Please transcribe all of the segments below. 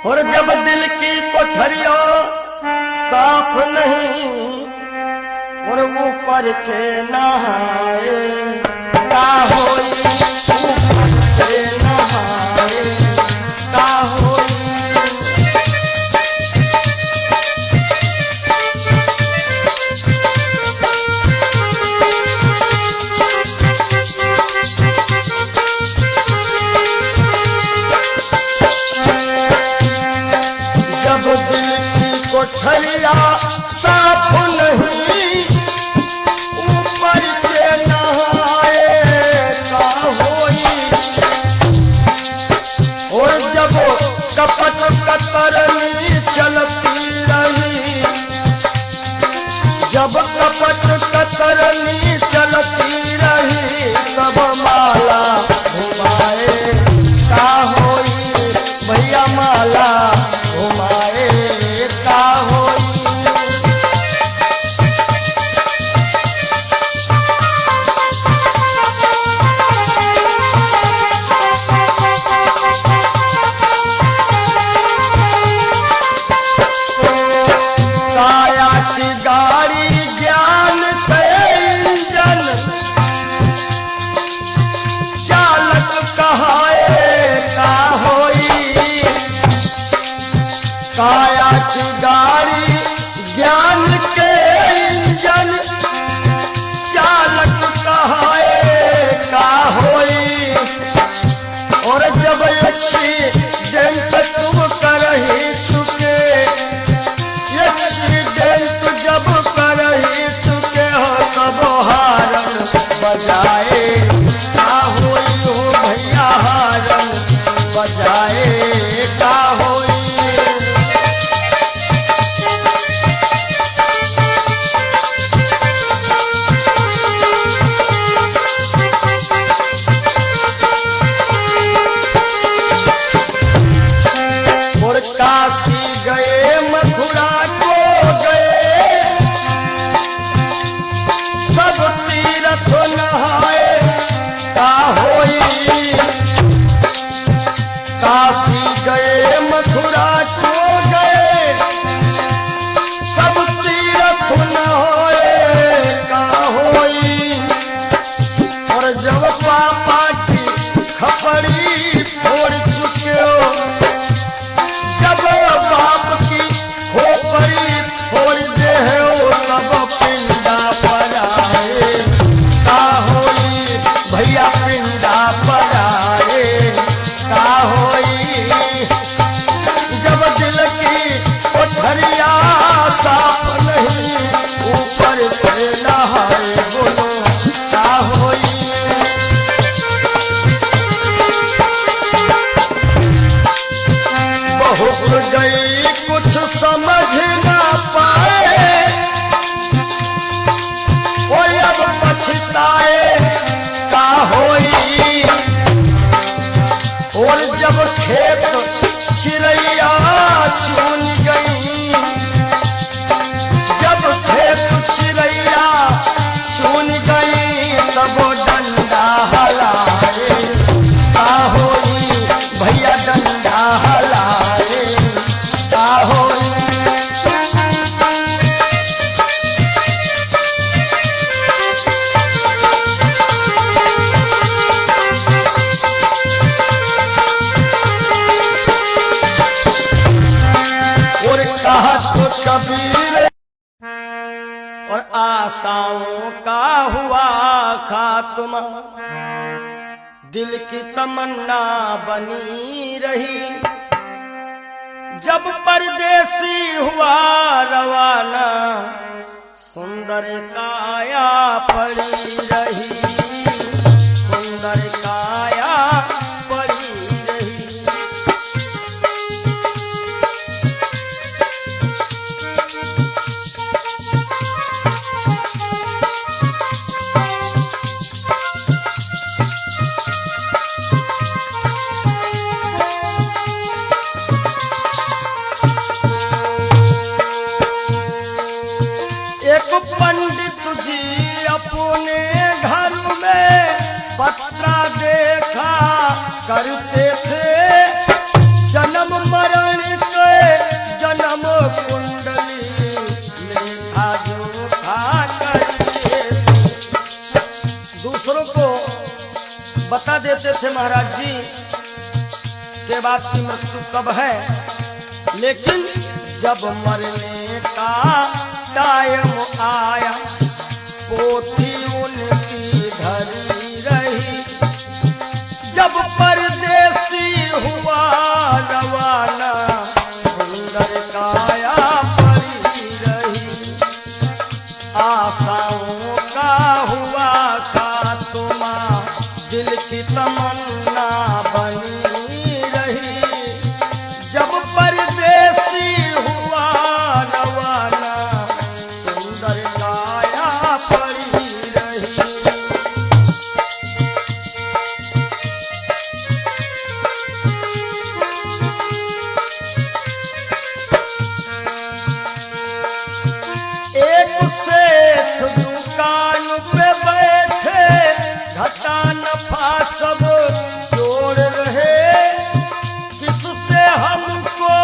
और जब दिल की कोठरिया साफ नहीं और ऊपर के नहाए का होई, ऊपर के नहाए का होई। जब दिल की कोठरिया साफ नहीं ऊपर के नहाए का होई। और जब कपट कतरनी चलती रही, जब कपट कतरनी चलती रही तब माला घुमाए का होई, भैया माला घुमाए का होई। काया की गाड़ी ज्ञान के इंजन चालक कहाए का होई। काया की गाड़ी ज्ञान के इंजन चालक कहाए का होई। और जब एक्सीडेंट तुम कर ही चुके, एक्सीडेंट जब कर ही चुके हो तब हारन बजाए का होई हो, भैया हारन बजाए का होई। और काशी गए मथुरा को गए सब तीर्थ नहाए का होई। काशी गए मथुरा को गए सब तीर्थ नहाए का होई। और जब पापा की खपड़ी फोड़ चुके हो, जब बाप की खोपड़ी फोड़ दे हो तब पिंडा पर आए का होई, भैया पिंडा पर आए का होई। जब दिल की कोठरिया साफ नहीं ऊपर से नहाए बोलो का होई। बहुत गई कुछ समझ ना पाए, कोई अब पछताए का होई। और जब खेत चिड़ैया चुन गई, जब खेत चिड़ैया चुन गई तब डंडा हलाए का होई, भैया डंडा हलाए का होई। और कहा तो कबीर और आशाओं का हुआ खात्मा, दिल की तमन्ना बनी रही। जब परदेसी हुआ रवाना सुंदर काया पड़ी रही, सुंदर काया पड़ी रही। एक पंडित जी अपने घर महाराज जी के बाद की मृत्यु कब है, लेकिन जब मरने का टाइम आया पोथी उनकी धरी रही। जब परदेसी हुआ रवाना सुंदर काया पड़ी रही। आशाओं का हुआ खात्मा दिल की तमन्ना बनी रही। जब परदेसी हुआ रवाना सुंदर काया पड़ी रही। एक सेठ दुकान पे बैठे घटा नफा सब जोड़ रहे। किससे हमको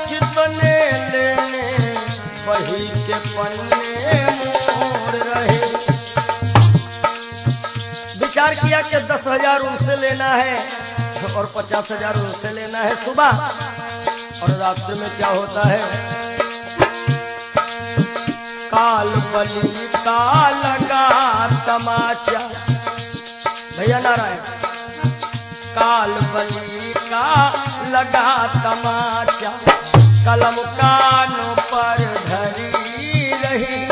कितने लेने वही के पन्ने मोड़ रहे। विचार किया कि 10,000 उनसे लेना है और 50,000 उनसे लेना है सुबह, और रात्रि में क्या होता है, काल बली का लगा तमाचा। भैया नारायण, काल बली का लगा तमाचा कलम कानों पर धरी रही।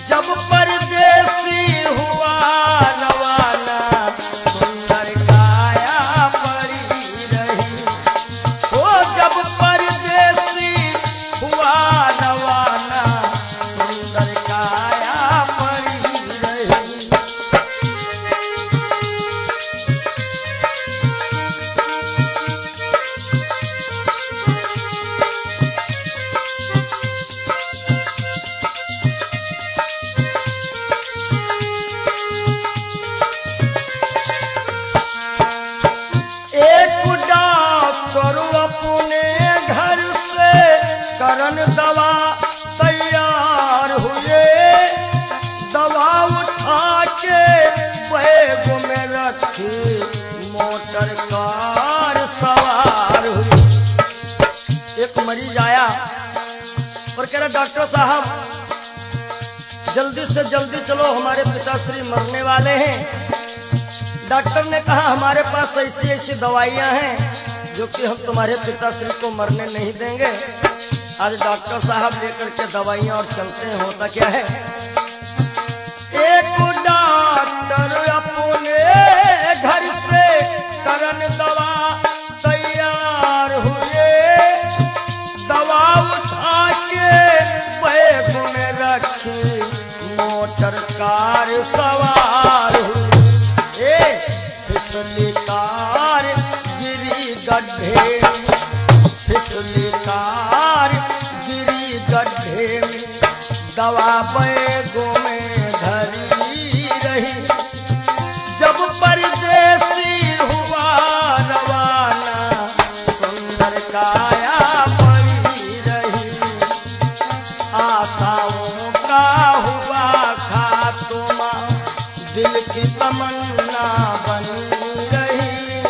जब परदेसी हुआ रवाना सुंदर काया पड़ी रही। ओ जब परदेसी हुआ रवाना सुंदर काया पड़ी रही। एक डॉक्टर अपने घर से करन दवा तैयार हुए। दवा उठा के बैग में रखी मोटर कार सवार हुई। एक मरीज आया और कह रहा, डॉक्टर साहब जल्दी से जल्दी चलो, हमारे पिताश्री मरने वाले हैं। डॉक्टर ने कहा, हमारे पास ऐसी ऐसी दवाइयां हैं जो कि हम तुम्हारे पिताश्री को मरने नहीं देंगे। आज डॉक्टर साहब लेकर के दवाइयां और चलते हैं। होता क्या है, एक डॉक्टर अपने घर से करन दवा तैयार हुए। दवा उठा के बैग में रखी मोटर कार सवार हुई। फिसली कार गिरी गड्ढे, फिसली कार गिरी गड्ढे में। दवा बैगों में धरी रही। जब परदेसी हुआ रवाना सुंदर काया पड़ी रही। आशाओं का हुआ खात्मा दिल की तमन्ना बनी रही।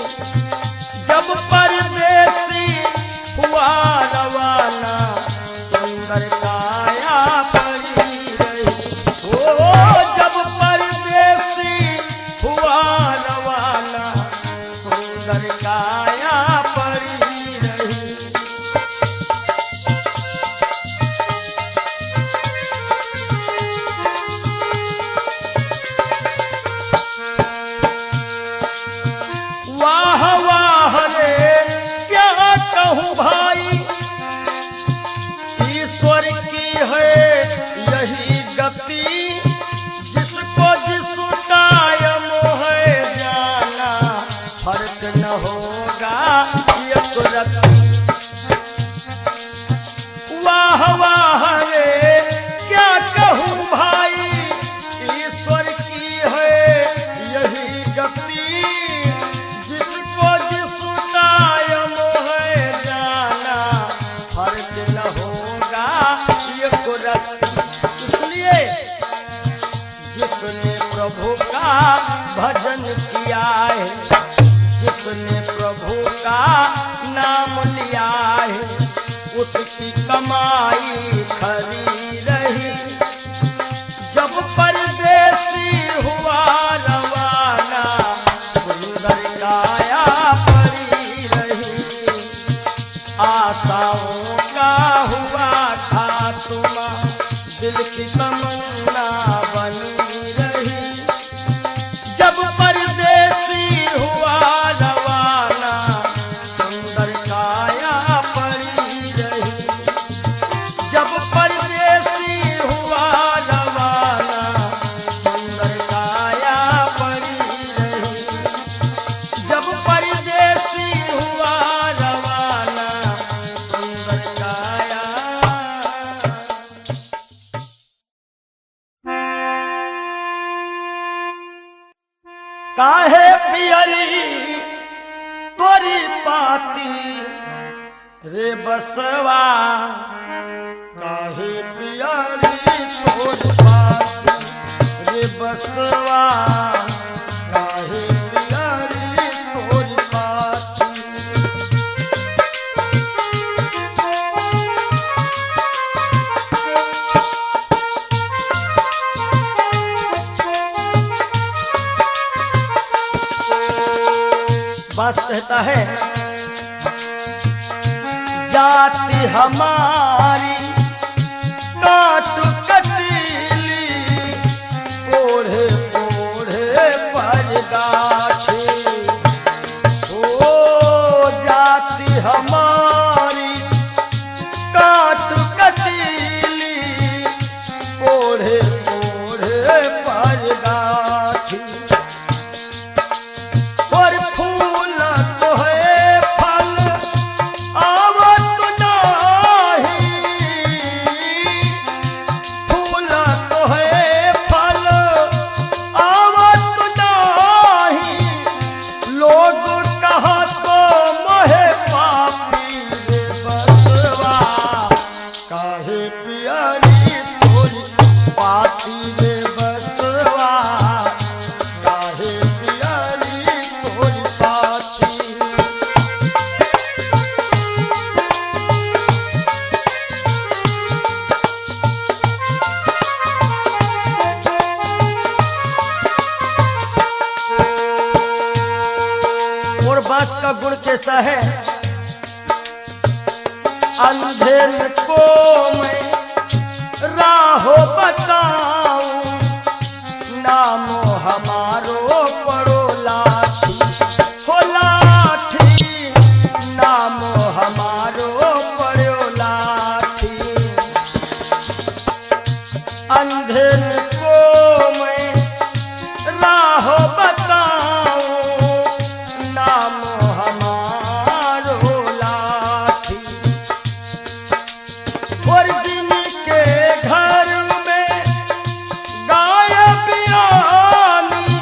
जब परदेसी हुआ रवाना सुंदर काया पड़ी रही। ओ जब परदेसी हुआ रवाना सुंदर काया पड़ी रही। वाह वाह रे क्या कहूँ भाई, ईश्वर की है यही गति। जिसको जिस टाइम है जाना फर्क न होगा एक रत्ती। वाह वाह रे क्या कहूँ भाई, ईश्वर की है यही गति। जिसको जिस टाइम है जाना फर्क न होगा एक रत्ती। इसलिए जिसने प्रभु का भजन किया है प्रभु का नाम लिया है, उसकी कमाई खरी रही। जब परदेसी हुआ रवाना, सुंदर काया पड़ी रही। आशाओं का हुआ खात्मा, दिल की तमन्ना बनी रही। जब परदेसी हुआ रवाना, सुंदर काया पड़ी रही। जब परदेसी हुआ रवाना, सुंदर काया पड़ी रही। जब परदेसी हुआ रवाना, सुंदर काया। काहे पियरी तोरी पाती रे बसवा, काहे पियरी तोरी पाती रे बसवा, काहे पियरी तोरी पाती। बास कहता है, जाति हमारी काट कटीली, ओढ़े ओढ़े पर गाठी। ओ जाति हमारी काट कटीली, ओढ़े ओढ़े पर गाठी। और फूल तो है फल आवत नाही, फूल तो है फल आवत नाही। लोग कहत मोहे पापी रे बसवा, काहे पियरी तोरी पाती रे बसवा, काहे पियरी तोरी पाती। और बास का गुण कैसा है, अंधेर को मैं राहो बताऊं, नामो हमारो पड़ो लाठी। हो लाठी, नामो हमारो पड़ो लाठी। अंधेर को मैं राहो बताऊं, नामो हमारो लाठी। और जिनके घर में गाय बियानी,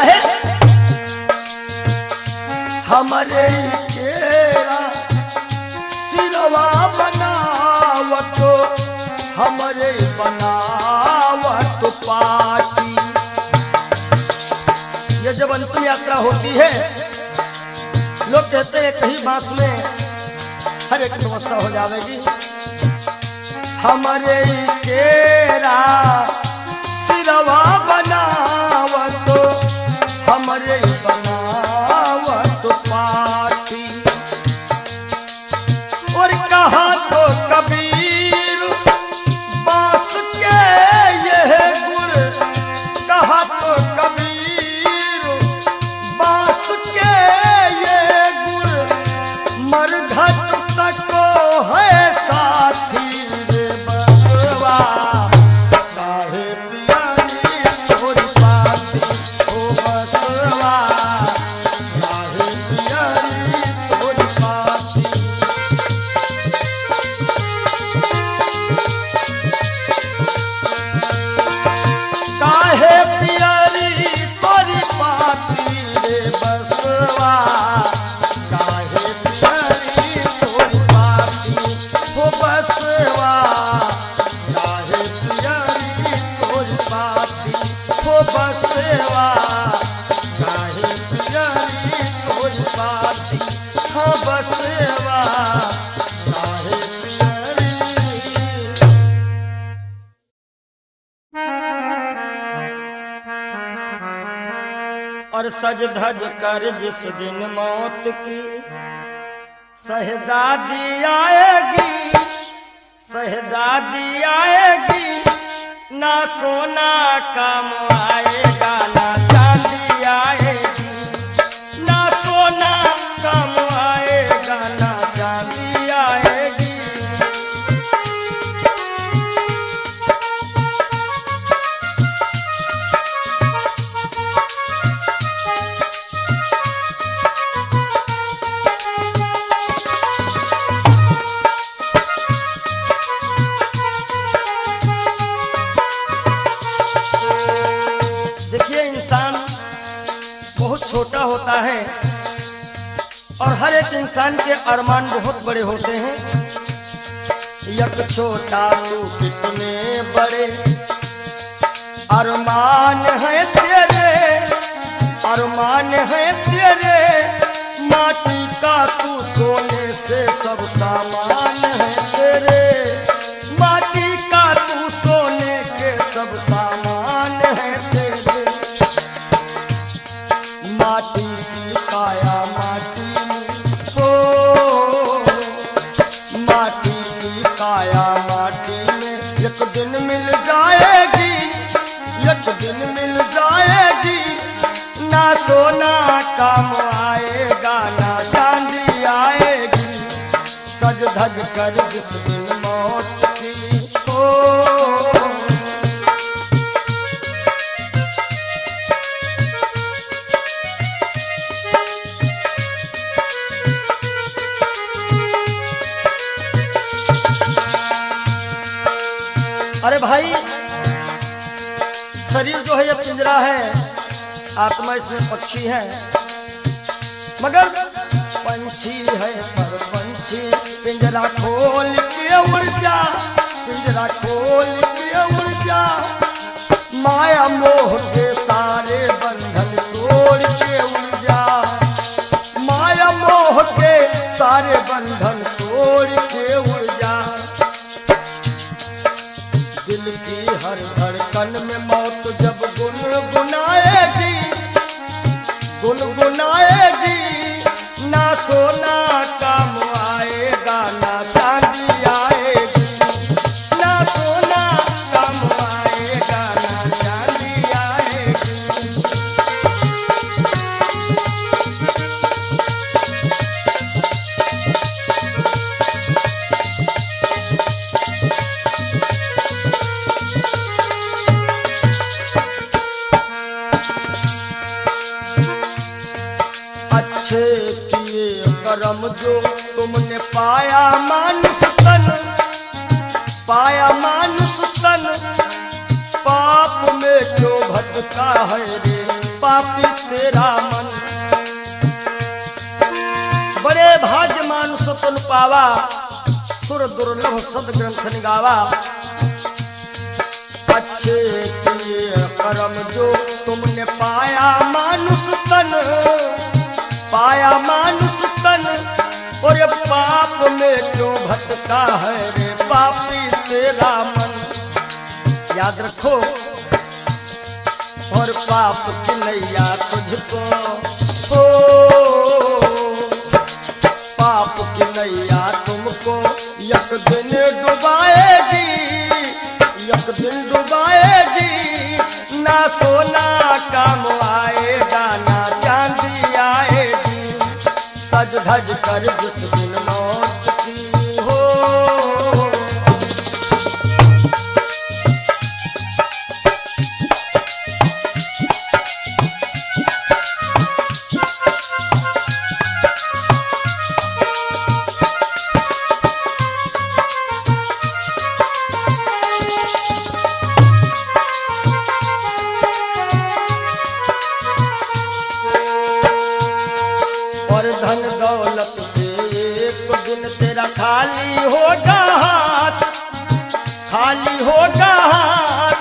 है हमारे केरा सिरवा बनावत हमारे बनावत पाटी। ये जब अंतिम यात्रा होती है लोग कहते हैं कहीं बांस में हर एक व्यवस्था हो जाएगी। हमारे केरा सिरवा बनावत हमारे बनावत पाटी। और कहा तो कबीर बांस के यह गुण, कहा तो कबीर बांस के ये गुण मरघट तक है साथी रे बसवा। काहे पियारी तोरी पाती ओ बसवा, काहे पियारी तोरी पाती। काहे पियारी तोरी पाती रे बसवा, काहे पियारी तोरी पाती हो बसवा, काहे पियारी तोरी पाती हो बसवा, काहे पियारी तोरी पाती हो बसवा, काहे पियारी। और सज धज कर जिस दिन मौत की शहजादी आएगी, शहजादी आएगी, ना सोना काम आएगा ना चांदी आएगी, ना सोना काम आएगा ना चांदी आएगी। देखिए इंसान बहुत छोटा होता है और हर एक इंसान के अरमान बहुत बड़े होते हैं। यक छोटा तू कितने बड़े अरमान है तेरे, अरमान है तेरे, माटी का तू सोने से सब सामान है तेरे, माटी का तू सोने के सब सामान है तेरे। माटी की काया माटी में हो, माटी की काया माटी में एक दिन मिल जाएगी, एक दिन मिल जाएगी, ना सोना काम आएगा ना चांदी आएगी। सज धज कर जिस दिन मौत की हो। अरे भाई शरीर जो है ये पिंजरा है, आत्मा इसमें पक्षी है, मगर पंछी है पर पंछी पिंजरा खोल के उड़ जा, पिंजरा खोल के उड़ जा। माया मोह के सारे बंधन तोड़ के उड़ जा, माया मोह के सारे बंधन तोड़ के उड़ जा। दिल की हर धड़कन में मौत जब गुनगुनाएगी, गुनगुनाएगी, ना सोना काम आएगा ना चांदी आएगी, ना सोना काम आएगा ना चांदी आएगी। अच्छे किए करम जो तुमने पाया मानुष तन, पाया मानुष तन, पाप में क्यों भटका है रे, पापी तेरा मन। बड़े भाग्य मानुष तुम पावा, सुर दुर्लभ सद ग्रंथ निगावा। अच्छे किए कर्म जो तुमने पाया मानुष तन, पाया मानुष तन, और ये पाप में क्यों भटका है रे पापी तेरा मन। याद रखो, और पाप की नैया तुझको हो, पाप की नैया तुमको एक दिन डुबाएगी, एक दिन डुबाएगी। ना सोना काम आएगा, ना चांदी आएगी। सज धज कर जिस दिन मौत की हो, धन दौलत से एक दिन तेरा खाली होगा हाथ, खाली होगा हाथ।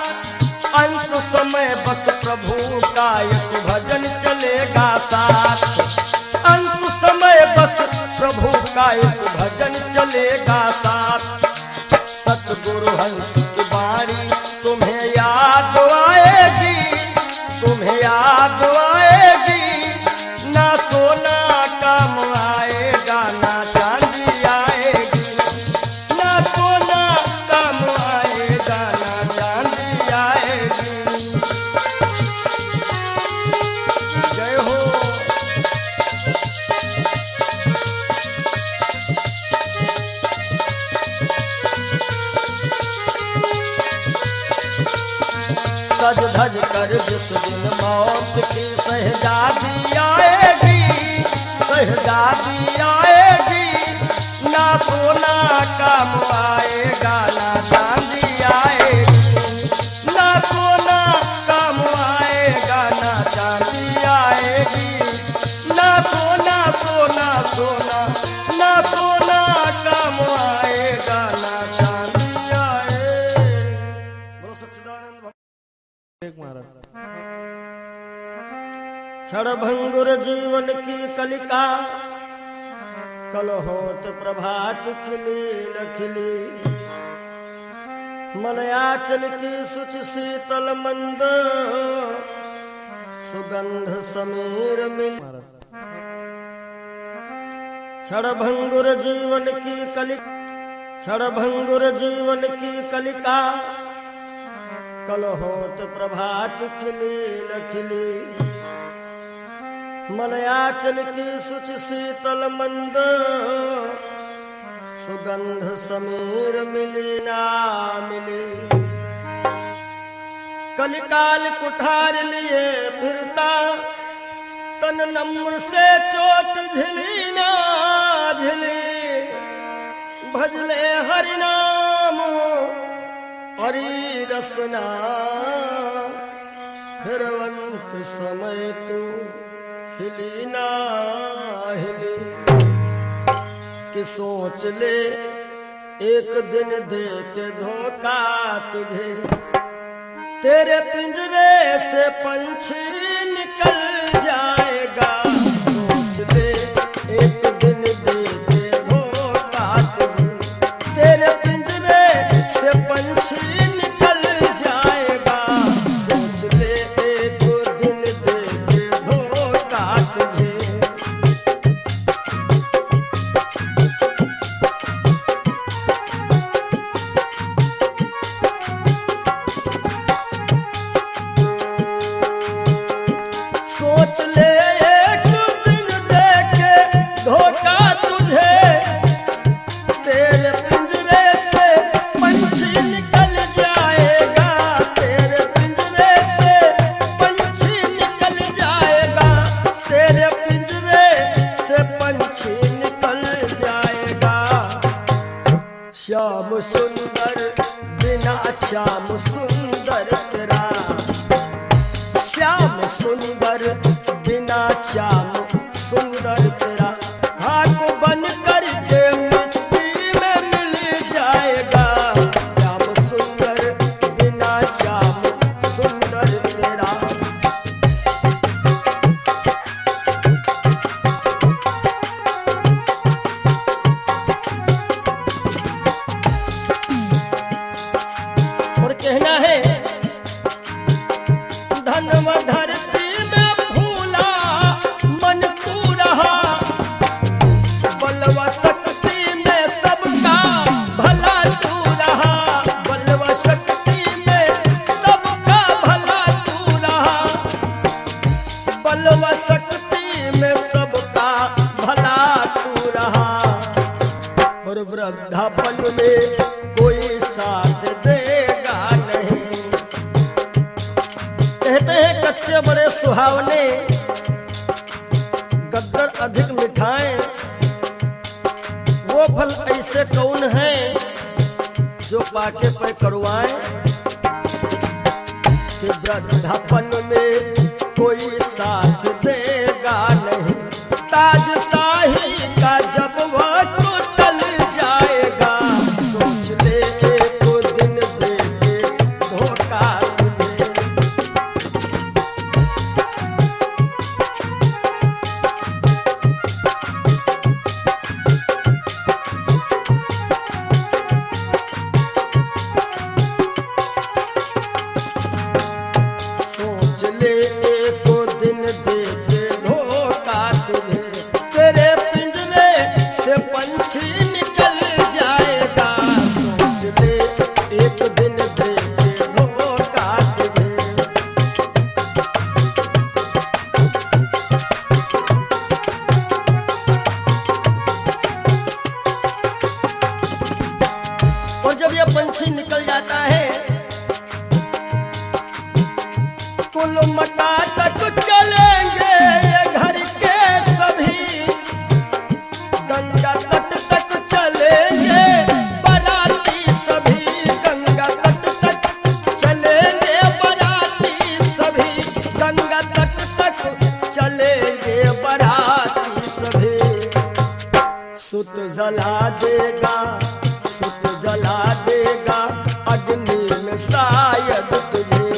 अंत समय बस प्रभु का एक भजन चलेगा साथ, अंत समय बस प्रभु का एक भजन चलेगा साथ। सतगुरु हंस की वाणी तुम्हें याद आएगी, तुम्हें याद आएगी। ना सोना काम आएगा, ना चांदी आएगी। ना सोना काम आएगा, ना चांदी आएगी। जय हो। सज धज कर जिस दिन मौत की शहजादी आएगी, शहजादी आएगी। ना सोना काम आएगा, ना चांदी आएगी। ना सोना काम आएगा, ना चांदी आएगी। ना सोना सोना सोना, ना सोना काम आएगा, ना चांदी आएगी। बोलो सच्चिदानंद महाराज। क्षणभंगुर जीवन की कलिका, कल होत प्रभात खिली न खिली। मलयाचल की शुचि शीतल मंद, सुगंध समीर मिल। क्षणभंगुर जीवन की कलिका, क्षणभंगुर जीवन की कलिका। कल होत प्रभात खिली न खिली। मलयाचल की शुचि शीतल मंद, सुगंध समीर मिली ना मिली। कलिकाल कुठार लिए फिरता, तन नम्र से चोट झिली ना झिली। भजले हरि नाम हरि रसना, फिरवंत समय तू हिली ना हिली। कि सोच ले एक दिन दे के धोखा तुझे, तेरे पिंजरे से पंछी निकल जाएगा। सोच ले एक दिन दे के धोखा तुझे, तेरे पिंजरे से पंछी निकल जाएगा। सोच ले एक दिन दे के धोखा तुझे। सोच ले एक दिन दे के धोखा तुझे, तेरे पिंजरे से पंछी निकल जाएगा। तेरे पिंजरे से पंछी निकल जाएगा। तेरे पिंजरे से पंछी निकल जाएगा। श्याम सुंदर बिना श्याम सुंदर तेरा, श्याम सुंदर बल व शक्ति में सबका भला तू रहा, और वृद्धापन में कोई साथ देगा नहीं। कहते हैं कच्चे बड़े सुहावने, गद्दर अधिक मिठाएं, वो फल ऐसे कौन है जो पाके पे करुआएं। कि वृद्धापन में कोई साथ देगा नहीं, ताज शाही का जब वह तो टल जाएगा, सोच ले एक दिन दे के धोखा तुझे। पंछी निकल जाता है, कुल मटा तक चलेंगे ये घर के सभी, गंगा तट तक चलेंगे बाराती सभी, गंगा तट तक चलेंगे बाराती सभी, गंगा तट तक चलेंगे बाराती सभी। सुत जला देगा, सुत जला देगा अग्नि में शायद तुझे,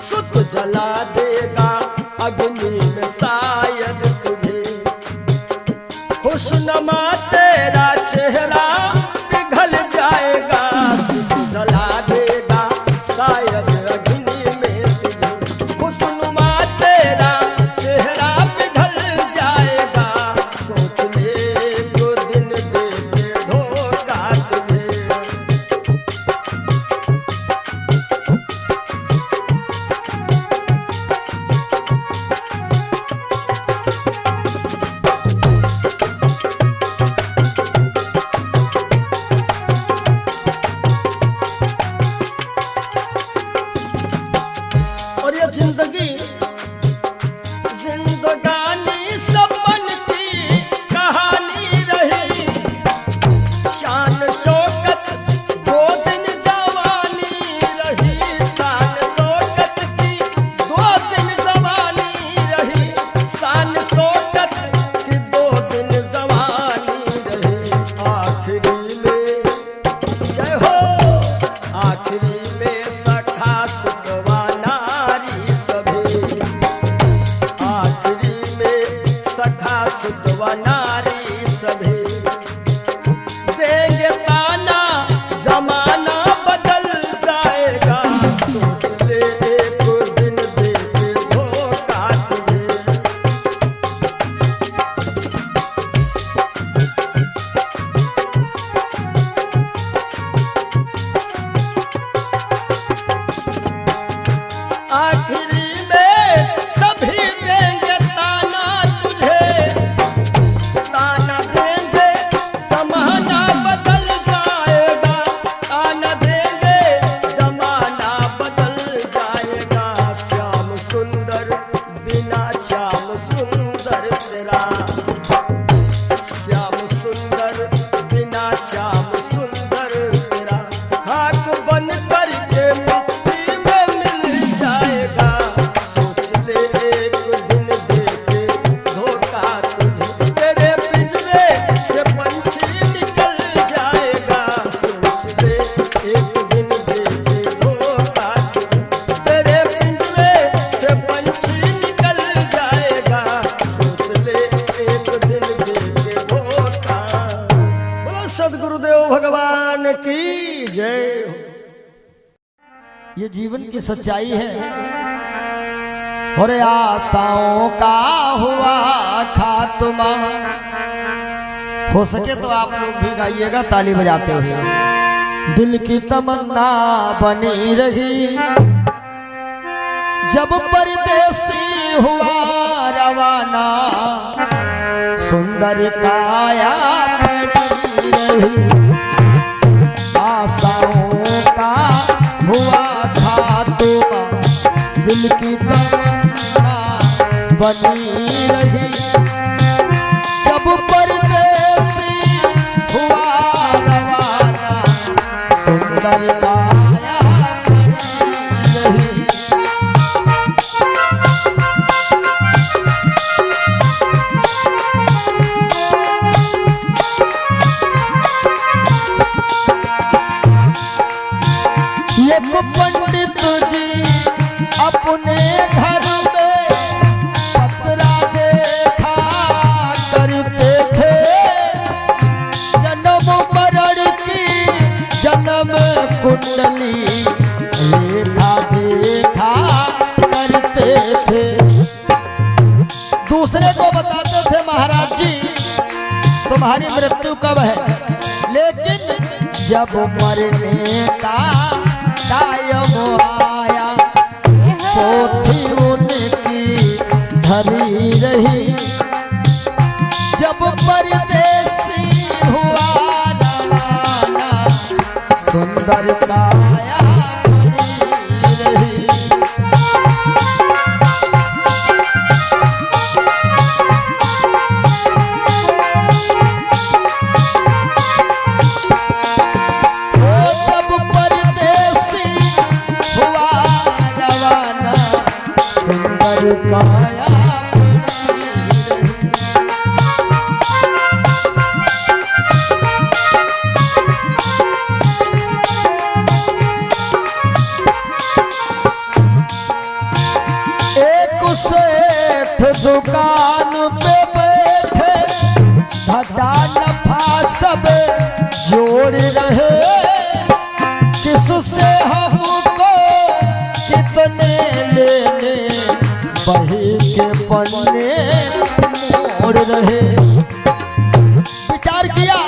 सुत जला देगा अग्नि में शायद तुझे। खुशनुमा तेरा चेहरा पिघल जाएगा, सुत जला देगा शायद अग्नि में तुझे। खुशनुमा तेरा चेहरा पिघल जाएगा, सोच ले तो दिन दे के धोखा तुझे। और ये जिंदगी जिंदगानी सपन की कहानी रही, शान शौकत दो दिन जवानी रही, शान शौकत की दो दिन जवानी रही, शान शौकत की दो दिन जवानी रही। आखिरी में जय हो, आखिरी में सखा सुतवा नारी सभी, आखिरी में सखा सुतवा नारी सभी। देंगे ताना जमाना बदल जाएगा, सोच ले एक दिन दे के धोखा तुझे। आखिरी में सभी देंगे ताना तुझे, ताना देंगे जमाना बदल जाएगा, ताना देंगे जमाना बदल जाएगा। श्याम सुंदर बिना श्याम सुंदर तेरा, श्याम सुंदर बिना श्याम सुंदर तेरा। हाथ बन करके मिट्टी में मिल जाएगा, सोच ले एक दिन दे के धोखा तुझे। तेरे पिंजरे से पंछी निकल जाएगा, सोच ले एक दिन दे के धोखा तुझे। तेरे पिंजरे से पंछी निकल जाएगा, सोच ले एक दिन दे के धोखा। बोलो सद्गुरुदेव भगवान की जय हो। ये जीवन की सच्चाई है, और आशाओं का हुआ खात्मा। हो सके तो आप लोग भी गाइएगा ताली बजाते हुए। दिल की तमन्ना बनी रही जब परदेसी हुआ रवाना सुंदर काया खड़ी रही आशाओं का हुआ था तो दिल की तमन्ना बनी रही जब परदेसी हुआ रवाना सुंदर काया खड़ी रही। एक पंडित जी अपने घर में पतरा देखा करते थे जन्म मरण की जन्म कुंडली रेखा देखा करते थे। दूसरे को बताते थे महाराज जी तुम्हारी मृत्यु कब है, लेकिन जब मरने का टाइम आया पोथी उनकी धरी रही जब परदेसी हुआ रवाना सुंदर काया खड़ी रही। काया एक सेठ दुकान पे बैठे धड़ा नफा सब जोड़ रहे किससे हमको कितने लेने बही के पन्ने मोड़ रहे। विचार किया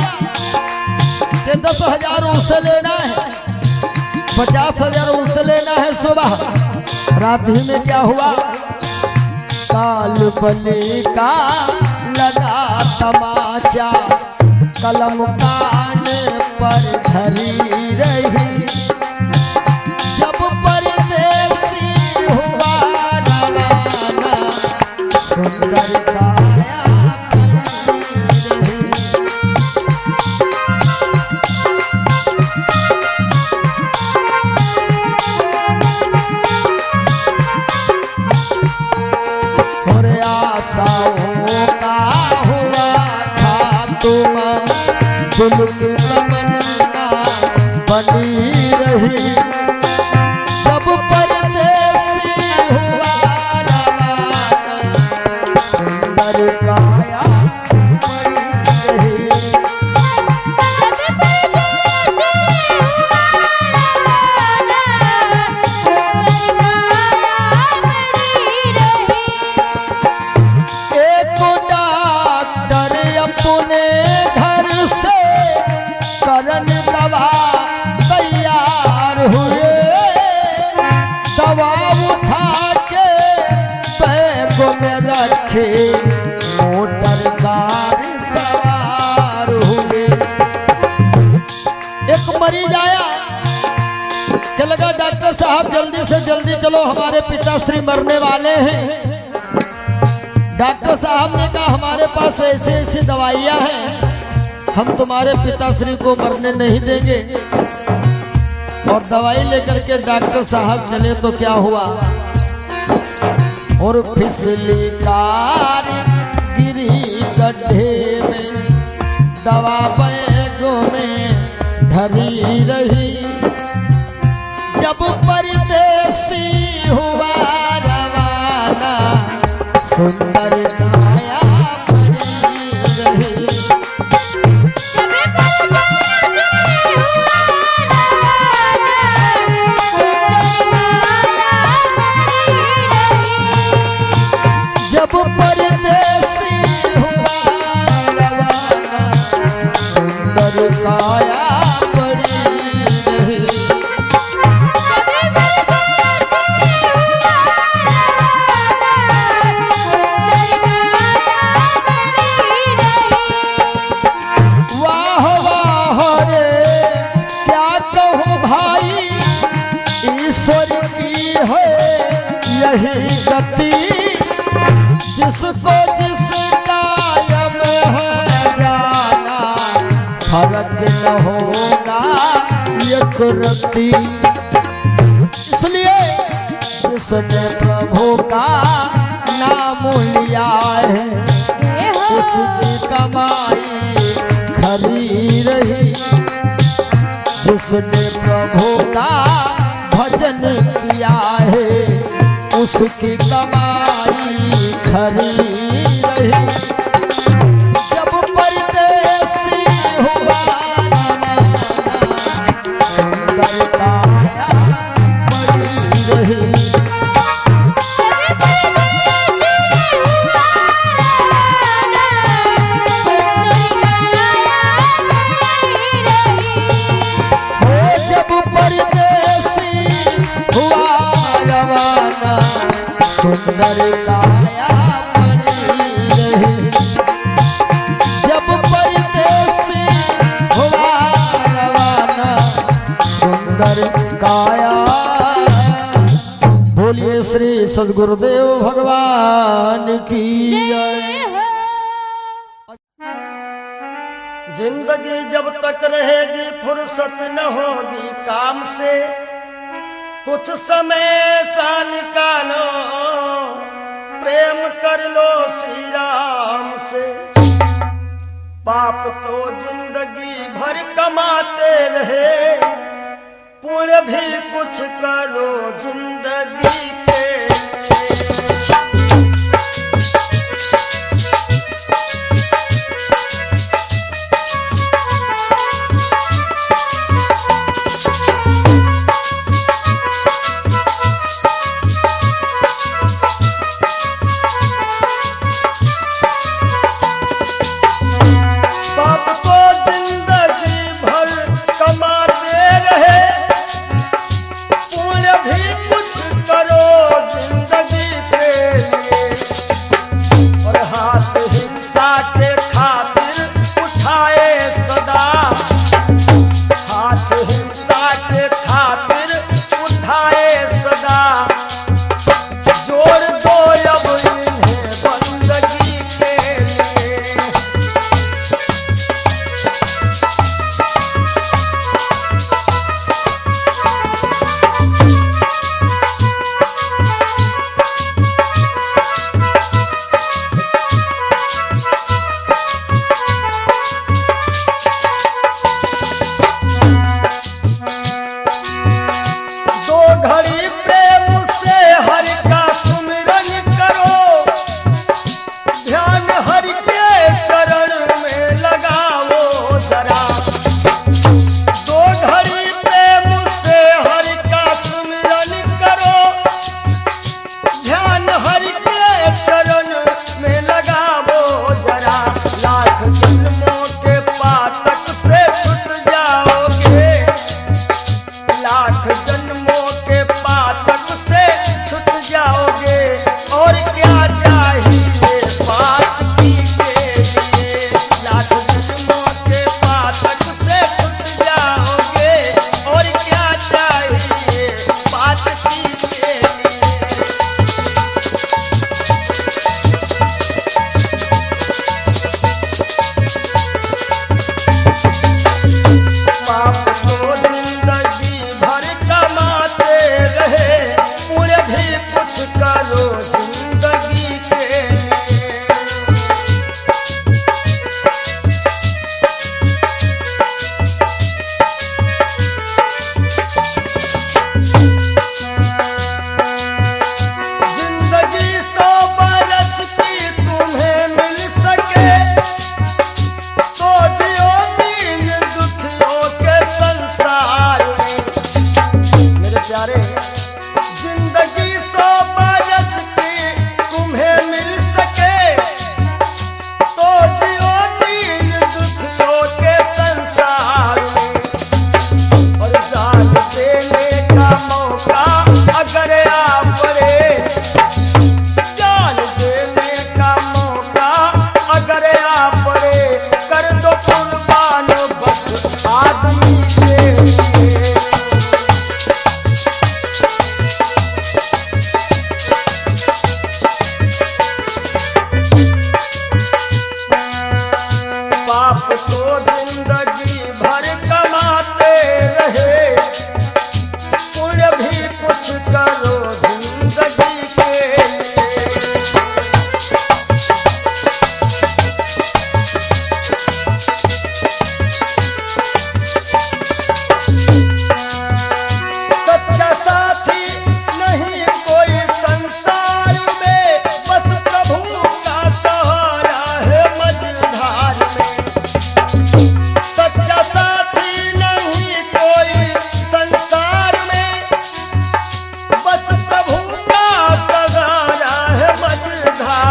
कि 10,000 उससे लेना है 50,000 उससे लेना है। सुबह रात ही में क्या हुआ काल बली का लगा तमाचा कलम कान पर धरी रही जब परदेसी हुआ रवाना सुंदर काया खड़ी रही। और आशाओं का हुआ था तुम दिल की तमन्ना बनी रही जब परदेसी हुआ रवाना सुंदर काया खड़ी रही। एक डॉक्टर अपने घर से करन दवा तैयार हुए दवा उठा के बैग में रखे मोटर कार सवार हुए। एक मरीज आया क्या लगा डॉक्टर साहब जल्दी से जल्दी चलो हमारे पिताश्री मरने वाले हैं। डॉक्टर साहब ने कहा हमारे पास ऐसी ऐसी दवाइयां हैं हम तुम्हारे पिताश्री को मरने नहीं देंगे। और दवाई लेकर के डॉक्टर साहब चले तो क्या हुआ और फिसली कार गिरी गड्ढे में दवा बैगों में धरी रही जब परदेसी हुआ रवाना सुंदर काया खड़ी रही। जब परदेसी हुआ रवाना सुंदर काया खड़ी रही। जिसको जिस कायम है जाना, फर्क न होगा ये कुर्ती। इसलिए जिसने प्रभु का नाम लिया है, उसकी कमाई खरी रही। जिसने प्रभु का भजन किया है, उसकी कमाई खरी रही। जब परदेसी हुआ सुंदर काया बड़ी रही। सुंदर काया बनी रही। जब परदेसी हुआ रवाना, सुंदर काया। बोलिए श्री सद्गुरुदेव भगवान की जय। जिंदगी जब तक रहेगी फुर्सत न होगी काम से, कुछ समय सा निकालो प्रेम कर लो श्री राम से। पाप तो जिंदगी भर कमाते रहे, पुण्य भी कुछ करो जिंदगी के। करो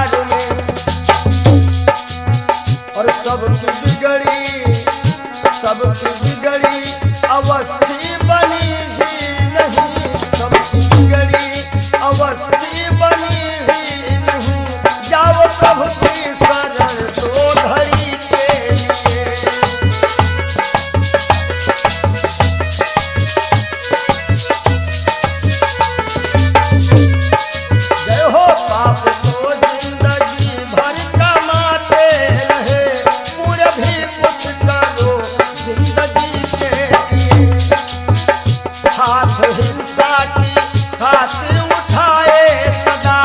संसार में, और सबकी बिगड़ी अवस्थी बनी ही नहीं, सबकी बिगड़ी अवस्थी बनी ही नहीं। जाओ प्रभु की शरण दो घड़ी के लिए। जय हो पाप को जिंदगी भर कमाते रहे, पूरे भी कुछ करो जिंदगी के लिए। हाथ हिंसा की खातिर उठाए सदा,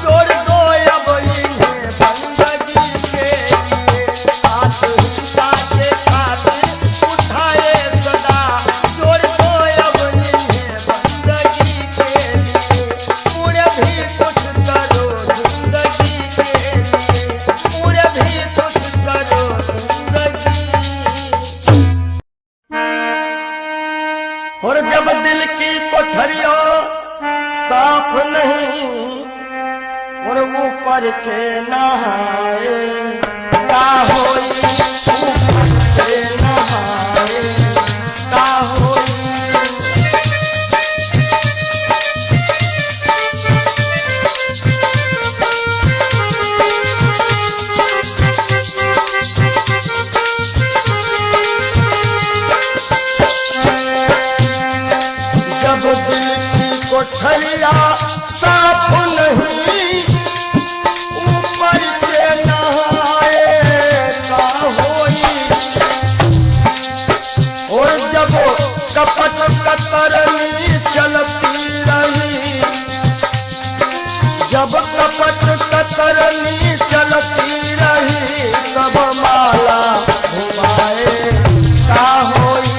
जोड़ दो अब इन्हें बंदगी के लिए। हाथ हिंसा के खातिर उठाए सदा, जोड़ दो अब इन्हें बंदगी के लिए। पूरे भी कुछ करो जिंदगी के लिए, पूरे भी कुछ करो जिंदगी। और जब दिल की कोठरियों साफ नहीं, और ऊपर के नहाए का होई, ऊपर के नहाए का होई। जब दिल की कोठरिया साफ नहीं, ऊपर के नहाए का होई। और जब कपट कतरनी चलती रही, जब कपट कतरनी चलती रही, तब माला घुमाए का होई।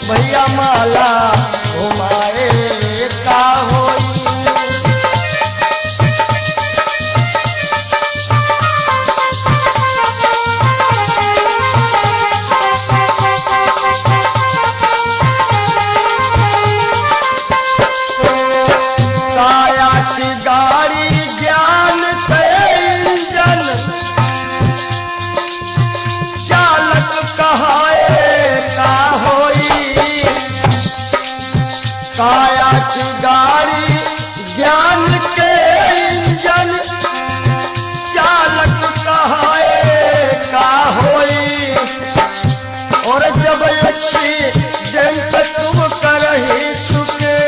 भैया माला घुमाए का होई। काया की गाड़ी ज्ञान के इंजन, चालक कहाए का होई। काया की गाड़ी ज्ञान के इंजन, चालक कहाए का होई। और जब एक्सीडेंट तुम कर ही चुके,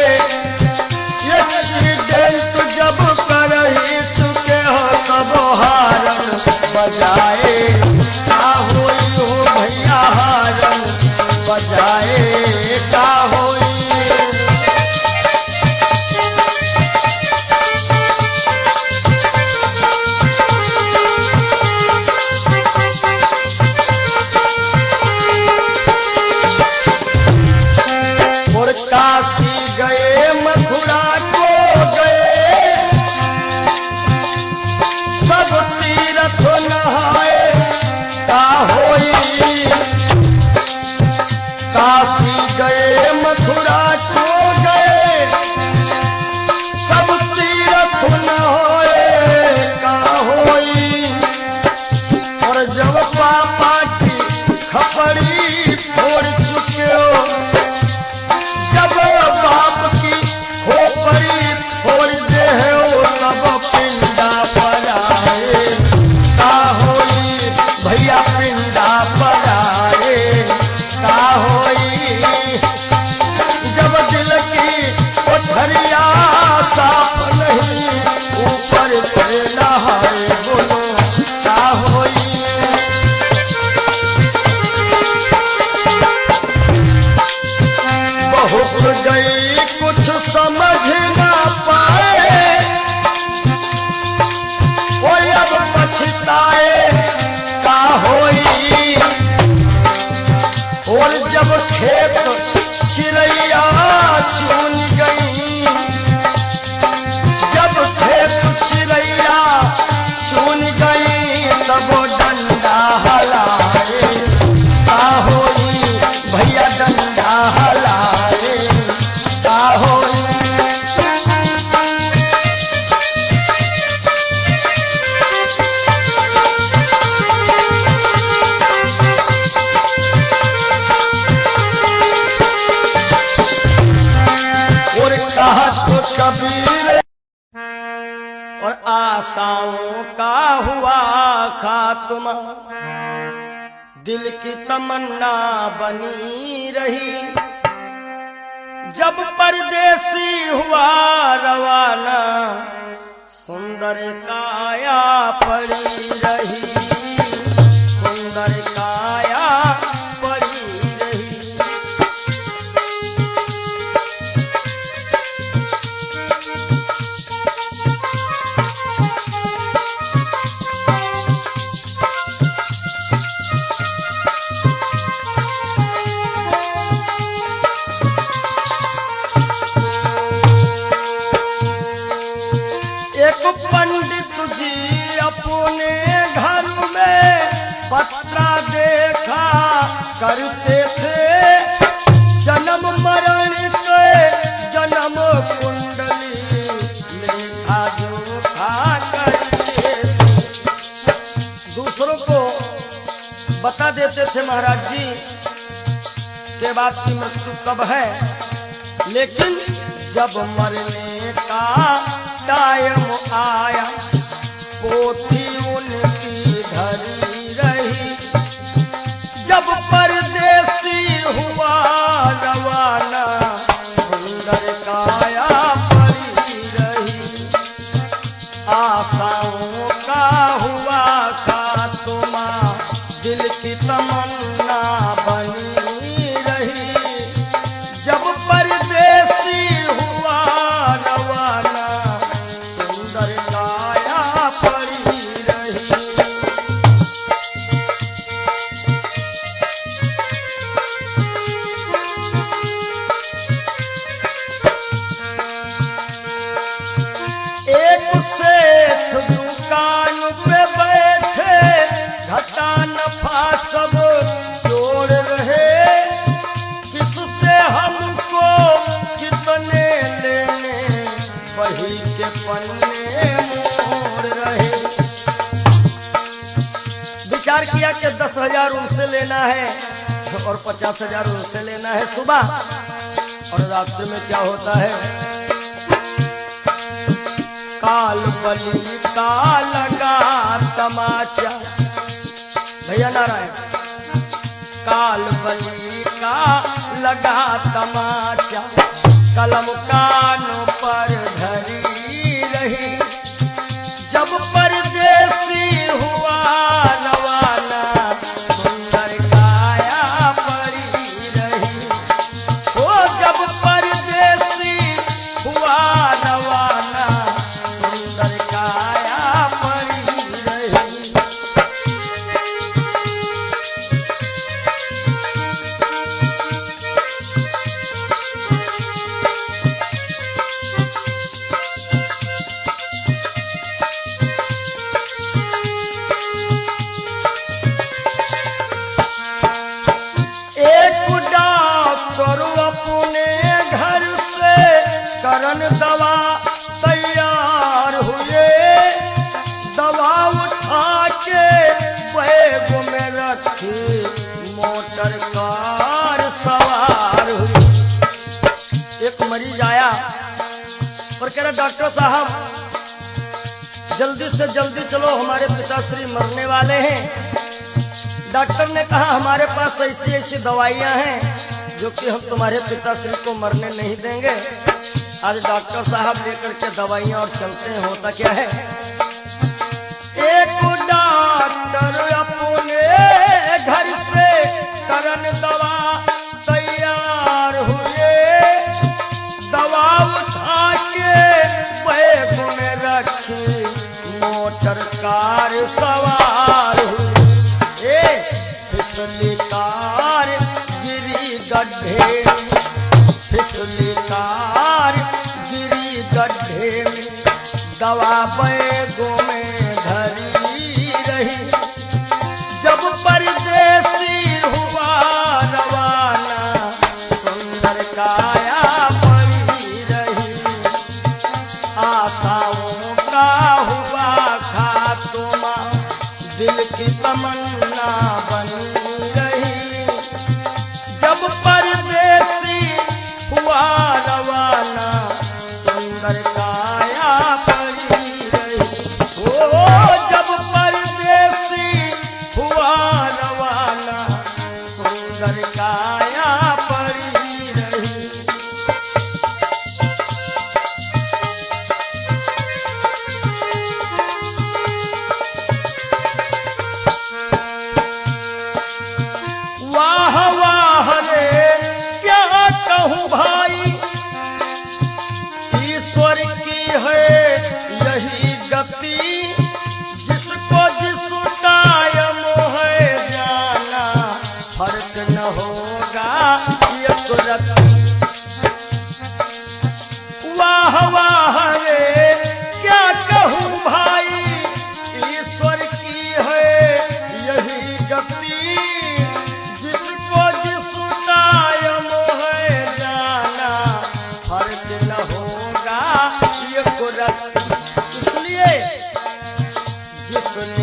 एक्सीडेंट जब कर ही चुके हो, तब हारन बजाए का होई। हो भैया हारन बजाए का होई। और काशी गए मथुरा को गए, सब तीर्थ नहाए का होई। काशी गए मथुरा को गए, सब तीर्थ नहाए का होई। और जब पापा की खपड़ी फोड़ चुके हो, जब बाप की खोपड़ी फोड़ दे हो, तब पिंडा पर आए का खात्मा दिल की तमन्ना बनी रही। जब परदेसी हुआ रवाना सुंदर काया पड़ी रही, सुंदर काया पड़ी रही। एक पंडित जी अपने घर में पत्रा देखा करते थे, जन्म मरण के जन्म कुंडली लेखा जोखा करते थे। दूसरों को बता देते थे महाराज जी के बाद की मृत्यु कब है, लेकिन जब मरने का टाइम आया पोथी उनकी धरी रही। जब परदेसी हुआ रवाना सुंदर काया पड़ी रही। आशाओं का हुआ खात्मा दिल की तमन्ना बनी रही। जब परदेसी हुआ रवाना काया पड़ी रही। एक सेठ दुकान पे बैठे घाटा नफा सब जोड़ रहे। किससे हमको कितने लेने वही के पन्ने विचार किया कि 10,000 उनसे लेना है और 50,000 उनसे लेना है सुबह, और रास्ते में क्या होता है, काल बली का लगा तमाचा। भैया नारायण, काल बली का लगा तमाचा कलम कानों पर धरी रही। जब परदेसी हुआ रवाना सुंदर काया पड़ी रही। ओ जब परदेसी हुआ रवाना सुंदर काया पड़ी रही। करन दवा तैयार हुए, दवा उठा के बैग में रखी मोटर कार सवार हुई। एक मरीज आया और कह रहा डॉक्टर साहब जल्दी से जल्दी चलो, हमारे पिताश्री मरने वाले हैं। डॉक्टर ने कहा हमारे पास ऐसी ऐसी दवाइयां हैं जो कि हम तुम्हारे पिताश्री को मरने नहीं देंगे। आज डॉक्टर साहब लेकर के दवाइयां और चलते हैं। होता क्या है, एक डॉक्टर अपने घर से करन दवा तैयार हुए, दवा उठा के बैग में रखी मोटर कार सवार हुई। फिसली कार गिरी गड्ढे, फिसली कार गिरी गड्ढे में, दवा बैगों में धरी रही। जब परदेसी हुआ रवाना सुंदर काया पड़ी रही। आशाओं का हुआ खात्मा दिल की तमन्ना बनी रही। जब परदेसी हुआ रवाना सुंदर काया पड़ी रही। ओ जब परदेसी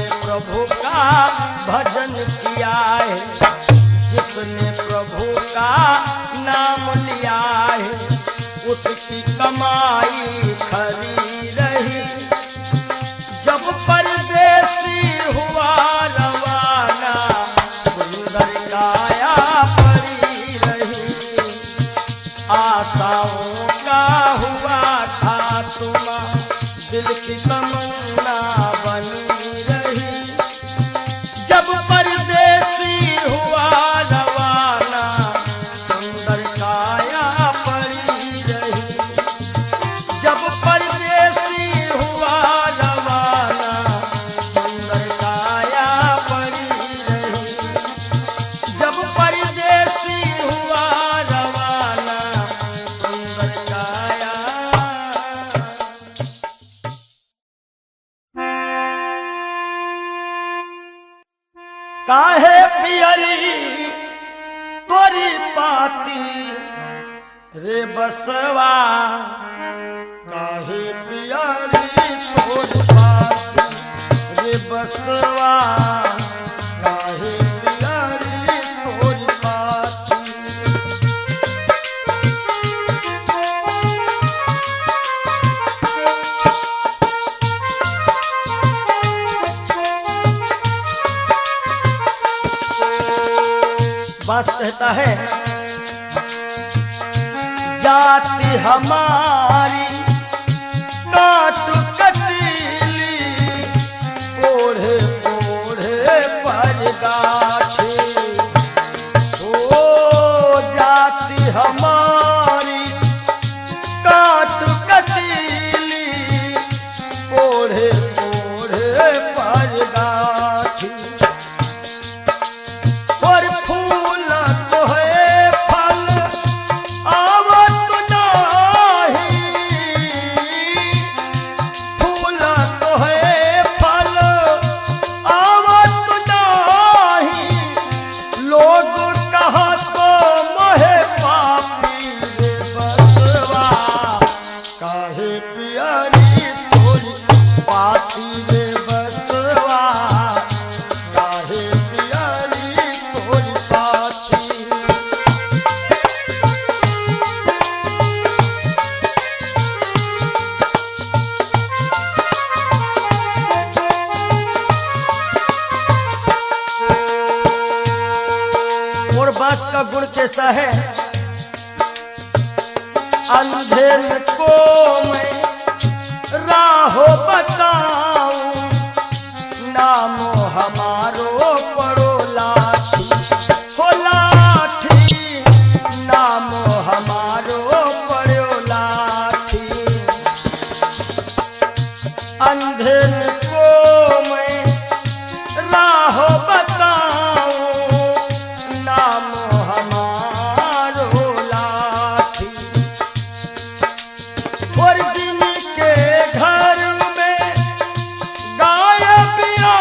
जिसने प्रभु का भजन किया है, जिसने प्रभु का नाम लिया है, उसकी कमाई खरी रही। जब परदेसी हुआ रवाना, सुंदर काया पड़ी रही। आशाओं का हुआ खात्मा, दिल की तमन्ना बनी रही। जब परदेसी हुआ रवाना, सुंदर काया पड़ी रही। जब परदेसी हुआ रवाना, सुंदर काया पड़ी रही। जब परदेसी हुआ रवाना, सुंदर काया। काहे पियरी तोरी पाती रे बसवा, काहे पियरी तोरी पाती रे बसवा, काहे पियरी तोरी पाती। बास कहता है, जाति हमारी काट कटीली, ओढ़े ओढ़े पर गाठी। ओ जाति हमारी काट कटीली, ओढ़े ओढ़े पर गाठी। और फूल तो है फल आवत नाही, फूल तो है फल आवत नाही। लोग कहा तो मोहे पापी रे बसवा, काहे पियरी तोरी पाती रे बसवा, काहे पियरी तोरी पाती। और बास का गुण कैसा है, अंधेर को मैं राहो बताऊं, नामो हमारो पड़ो लाठी। हो लाठी, नामो हमारो पड़ो लाठी। अंधेर को मैं राहो बताऊं, नामो हमारो लाठी। और जिनके घर में गाय बिया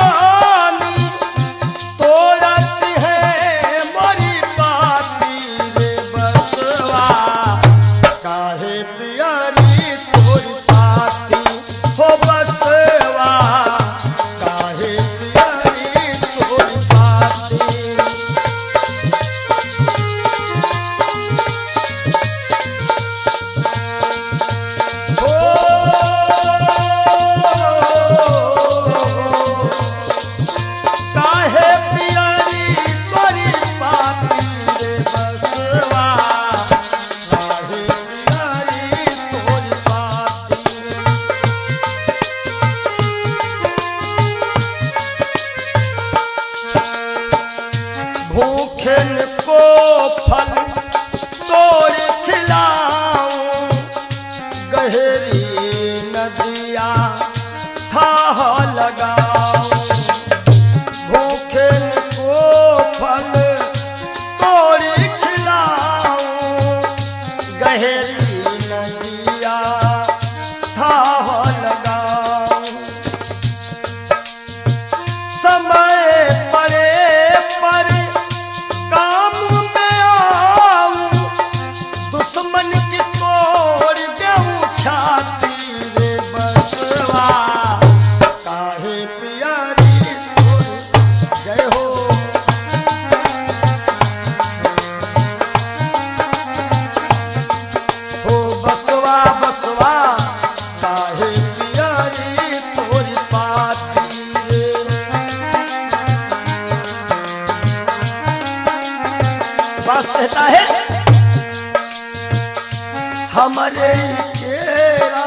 हमरे केरा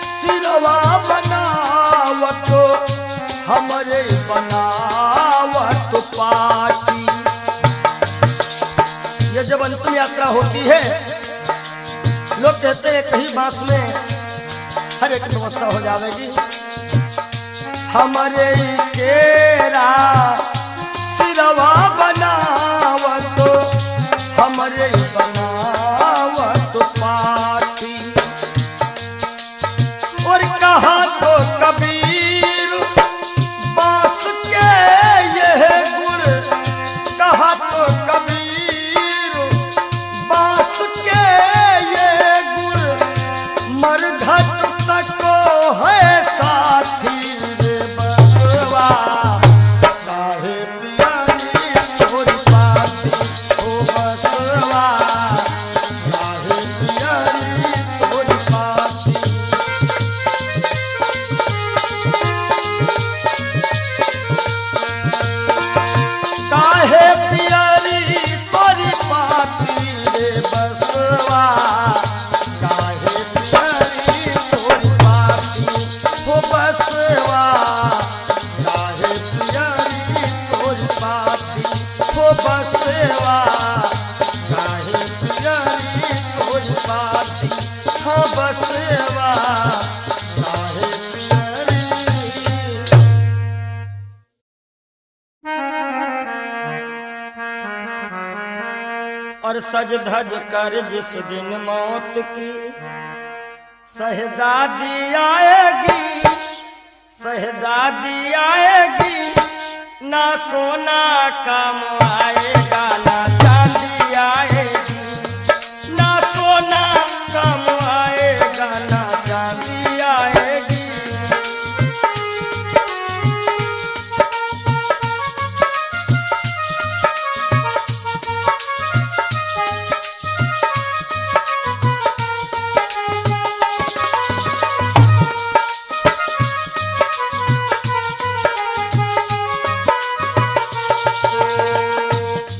सिरवा बनावत हमरे बनावत पाटी। ये जब अंतिम यात्रा होती है, लोग कहते हैं कहीं बांस में हर एक व्यवस्था हो जाएगी। हमरे केरा सिरवा बनावत हमरे बनावत पाटी। और कहा तो कबीर बांस के यह गुण, कहा तो कबीर बांस के ये गुण मरघट तक है साथी रे बसवा। काहे पियारी तोरी पाती ओ बसवा, काहे पियारी तोरी पाती। काहे पियारी तोरी पाती रे बसवा, काहे पियारी तोरी पाती हो बसवा, काहे पियारी तोरी पाती हो बसवा, काहे पियारी तोरी पाती हो बसवा, काहे पियारी। और सज धज कर जिस दिन मौत की शहजादी आएगी, शहजादी आएगी, ना सोना काम आएगा ना चांदी आएगी, ना सोना काम आएगा ना चांदी आएगी।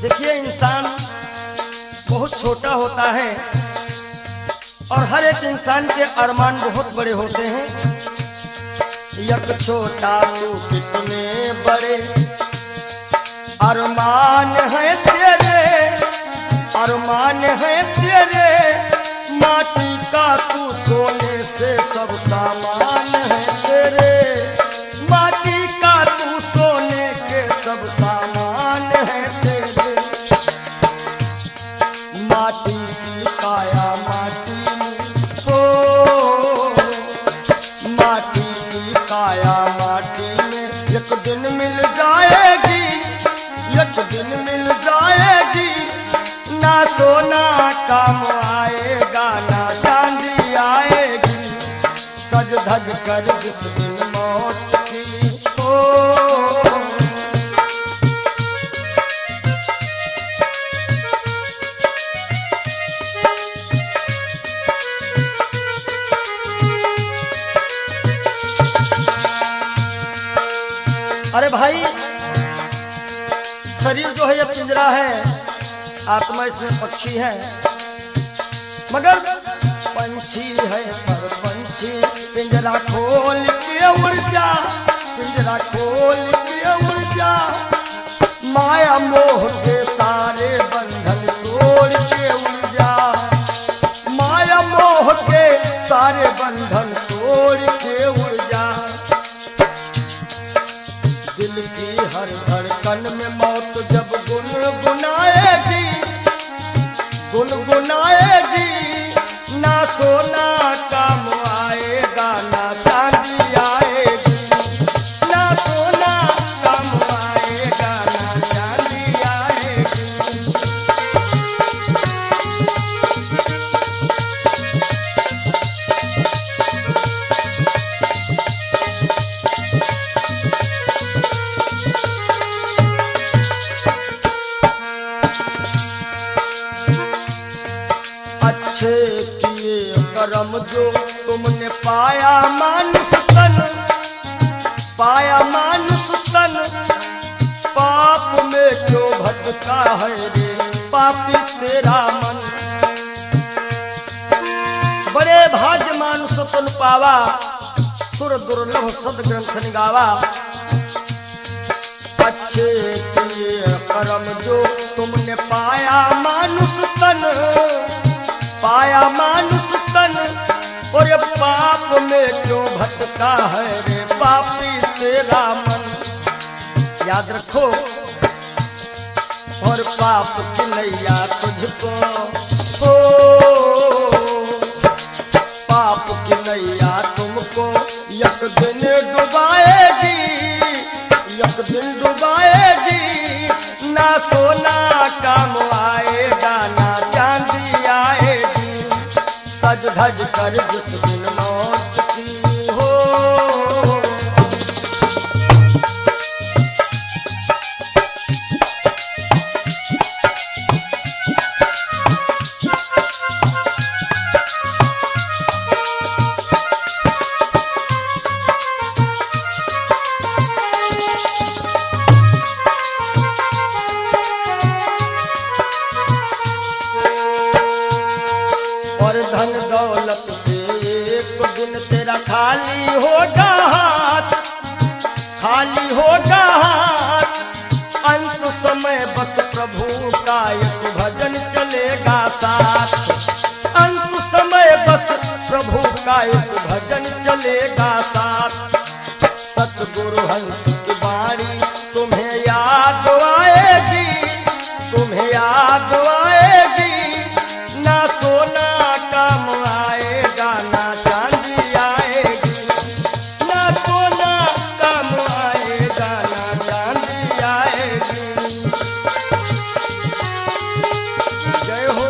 देखिए, इंसान बहुत छोटा होता है और हर एक इंसान के अरमान बहुत बड़े होते हैं। यक छोटा तू कितने बड़े अरमान है तेरे, अरमान है तेरे, माटी का तू सोने से सब सामान है तेरे, माटी का तू सोने के सब सामान है तेरे। माटी की काया माटी में हो, माटी की काया माटी में एक दिन मिल जाएगी, एक दिन मिल जाएगी, ना सोना काम आएगा ना चांदी आएगी। सज धज कर जिस दिन मौत की हो। अरे भाई, शरीर जो है ये पिंजरा है, आत्मा इसमें पक्षी है, मगर पंछी है पर पंछी पिंजरा खोल के उड़ जा, पिंजरा खोल के उड़ जा, माया मोह के सारे बंधन तोड़ के उड़ जा, माया मोह के सारे बंधन तोड़ के उड़ जा। दिल की हर धड़कन में मौत जब गुनगुनाएगी, गुनगुनाएगी, ना सोना काम आएगा ना चांदी आएगी, ना सोना काम आएगा ना चांदी आएगी। अच्छे किए कर्म जो तुमने पाया मानुष तन, पाया मानुष तन, पाप में क्यों भटका है रे पापी तेरा मन। सुन पावा, सुर दुर्लभ सद ग्रंथ निगावा। अच्छे किए कर्म जो तुमने पाया मानुष तन, पाया मानुष तन, और ये पाप में क्यों भटका है रे पापी तेरा मन। याद रखो, और पाप की नैया तुझको हो, पाप की नैया तुमको एक दिन डुबाएगी, एक दिन डुबाएगी। ना सोना काम आएगा ना चांदी आएगी, सज धज कर जिस दिन मौत की हो। धन दौलत से एक दिन तेरा खाली होगा हाथ, खाली होगा हाथ। अंत समय बस प्रभु का एक भजन चलेगा साथ, अंत समय बस प्रभु का एक भजन चलेगा साथ। सतगुरु हंस की बाणी तुम्हें याद आएगी, तुम्हें याद आएगी। ना सोना काम आएगा ना चांदी आएगी, ना सोना काम आएगा ना चांदी आएगी। जय हो।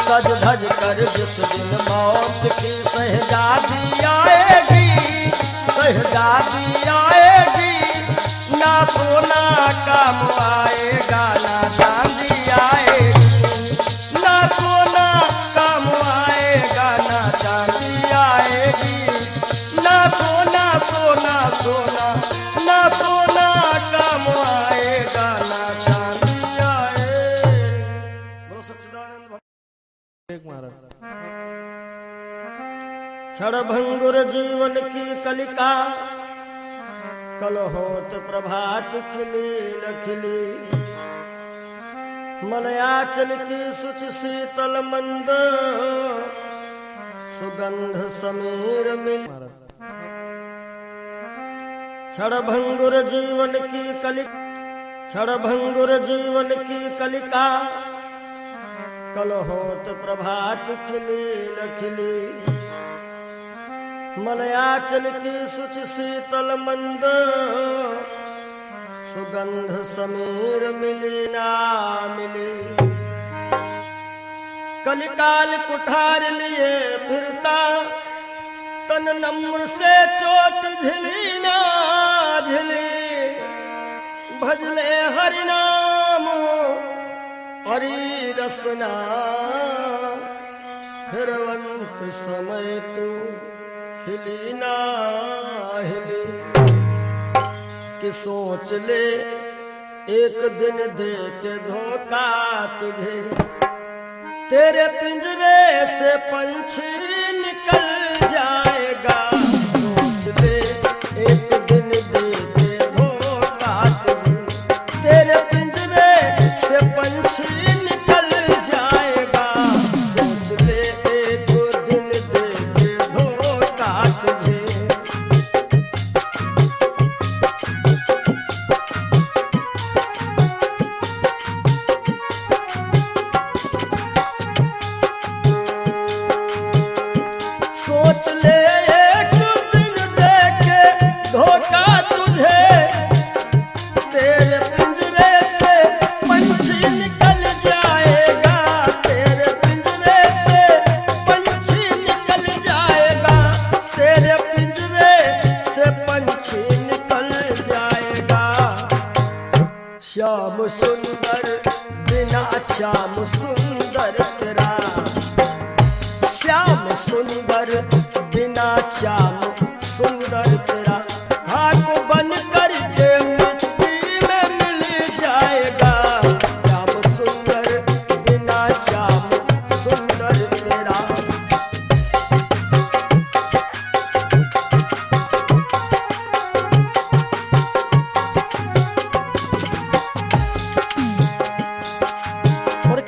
सज धज कर जिस दिन मौत की शहजादी आएगी, शहजादी आएगी। ना सोना काम आएगा ना चांदी आएगी, ना सोना काम आएगा ना चांदी आएगी। ना सोना सोना सोना, ना सोना काम आएगा ना चांदी आएगी। बोलो सच्चिदानंद महाराज। क्षणभंगुर जीवन की कलिका, कल होत प्रभात खिली न खिली। मलयाचल की शुचि शीतल मंद, सुगंध समीर मिल। क्षणभंगुर जीवन की कलिका, क्षणभंगुर जीवन की कलिका, कल होत प्रभात खिली न खिली। मलयाचल की शुचि शीतल मंद, सुगंध समीर मिली ना मिली। कलिकाल कुठार लिए फिरता, तन नम्र से चोट झिली ना झिली। भजले हरि नाम हरि रसना, फिरवंत समय तू हिली ना हिली। कि सोच ले एक दिन दे के धोखा तुझे, तेरे पिंजरे से पंछी निकल जाएगा। सोच ले एक दिन दे के धोखा तुझे, तेरे पिंजरे से पंछी निकल जाएगा। सोच ले एक दिन दे के धोखा तुझे।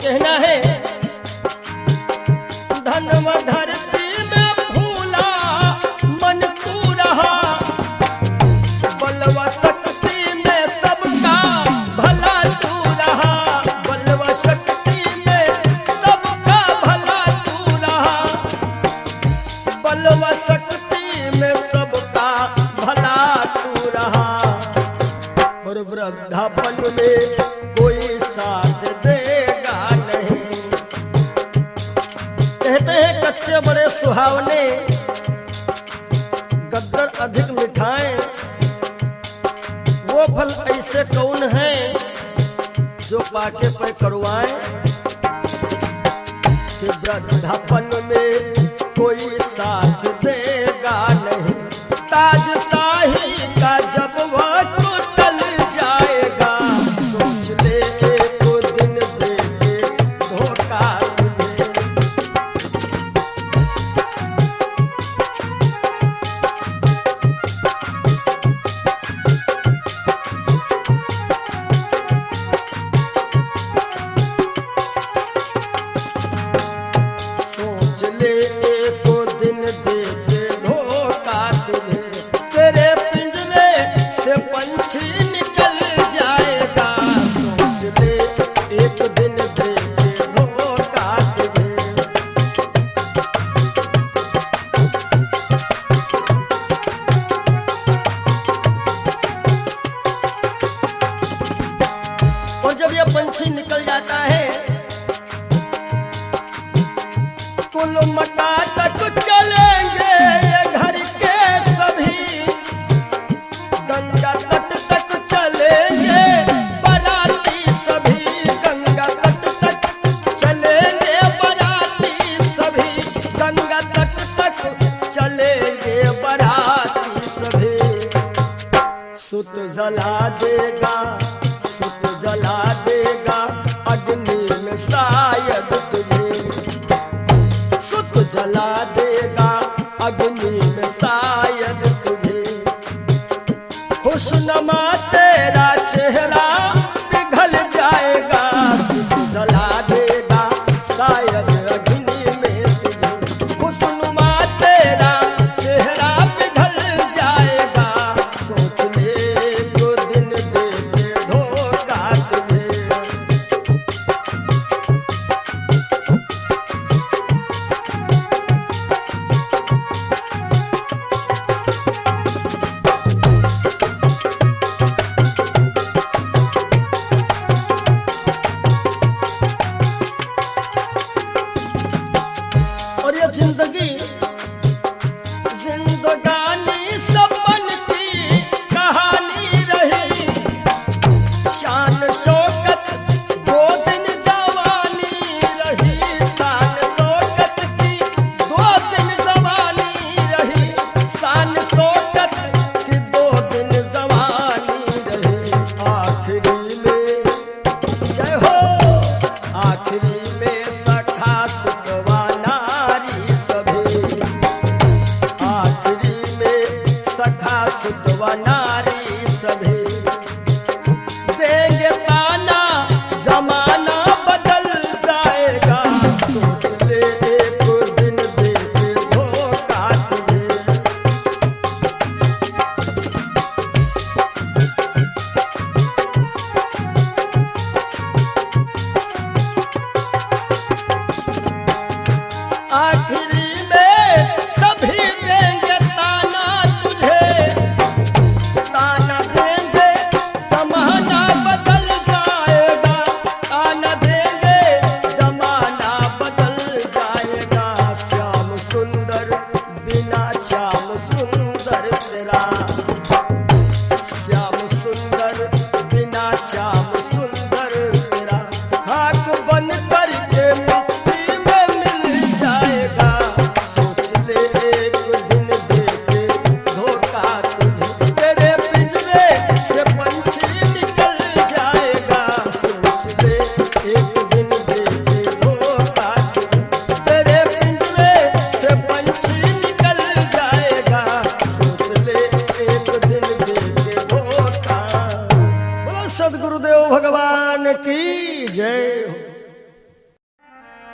कहना है धनव धरती में फूला मन तू रहा, बलवा शक्ति में सबका भला तू रहा, बलवा शक्ति में सबका भला तू रहा, बलवा शक्ति में सबका भला तू रहा। और वृद्धापन में कोई साथ देगा नहीं। कहते हैं कच्चे बड़े सुहावने, गद्दर अधिक मिठाएं, वो फल ऐसे कौन हैं जो पाके पे करुआएं। कि वृद्धापन में कोई साथ देगा नहीं, ताज शाही का जब वह टूटल जाएगा, सोच ले एक दिन दे के धोखा तुझे। सोच ले एक दिन दे के धोखा तुझे, तेरे पिंजरे से पंछी निकल जाएगा, सोच ले एक दिन दे के धोखा तुझे। और जब ये पंछी निकल जाता है, कुल मटा तक चलेंगे ये घर के सभी, गंगा तट तक चलेंगे बाराती सभी, गंगा तट तक चलेंगे बाराती सभी, गंगा तट तक चलेंगे बाराती सभी। सुत जला देगा, सुत जला देगा अग्नि में शायद तुझे, सुत जला देगा अग्नि में शायद तुझे। खुशनुमा तेरा चेहरा पिघल जाएगा, सुत जला देगा शायद अग्नि में तुझे। खुशनुमा तेरा चेहरा पिघल जाएगा, सोच ले तो दिन दे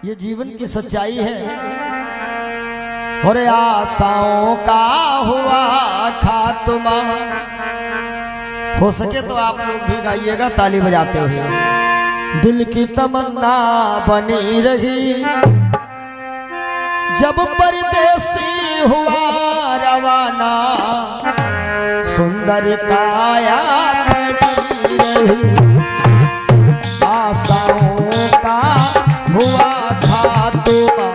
ये जीवन की सच्चाई है। और आशाओं का हुआ खात्मा। हो सके तो आप लोग भी गाइएगा ताली बजाते हुए। दिल की तमन्ना बनी रही जब परदेसी हुआ रवाना, सुंदर काया खड़ी रही। आशाओं का हुआ खात्मा,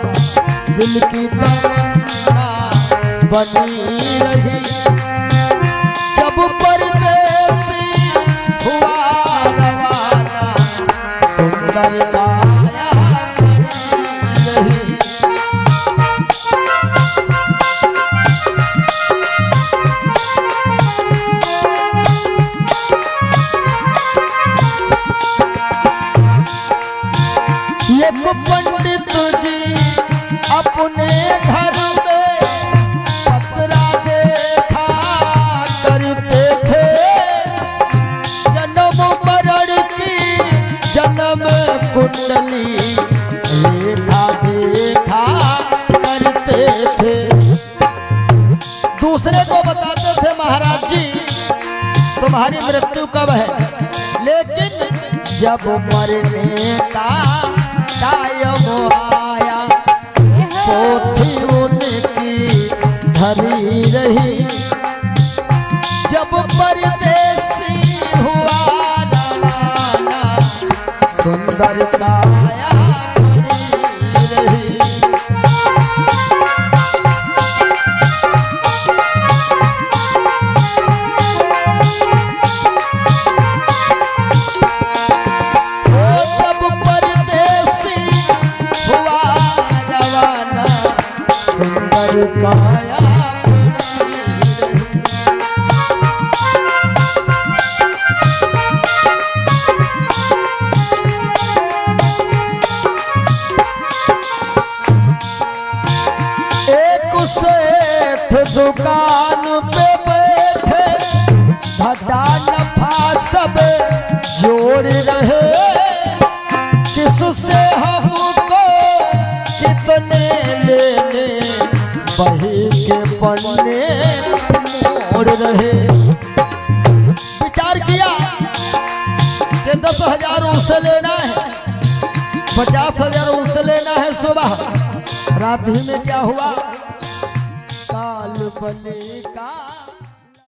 दिल की तमन्ना बनी रही जब परदेसी हुआ रवाना, सुंदर काया खड़ी रही। एक पंडित जी अपने घर में पतरा देखा करते थे, जन्म मरण की जन्म कुंडली लेखा देखा करते थे। दूसरे को बताते थे महाराज जी तुम्हारी मृत्यु कब है, लेकिन जब मरने का टाइम आया पोथी उनकी धरी रही। जब परदेसी हुआ रवाना, सुंदर काया खड़ी रही। काया एक सेठ दुकान पे बैठे, घाटा नफा सब जोड़ रहे। किससे हमको कितने लेने, बही के पन्ने मोड़ रहे। विचार किया कि 10,000 उससे लेना है, 50,000 उससे लेना है। सुबह रात ही में क्या हुआ, काल बने का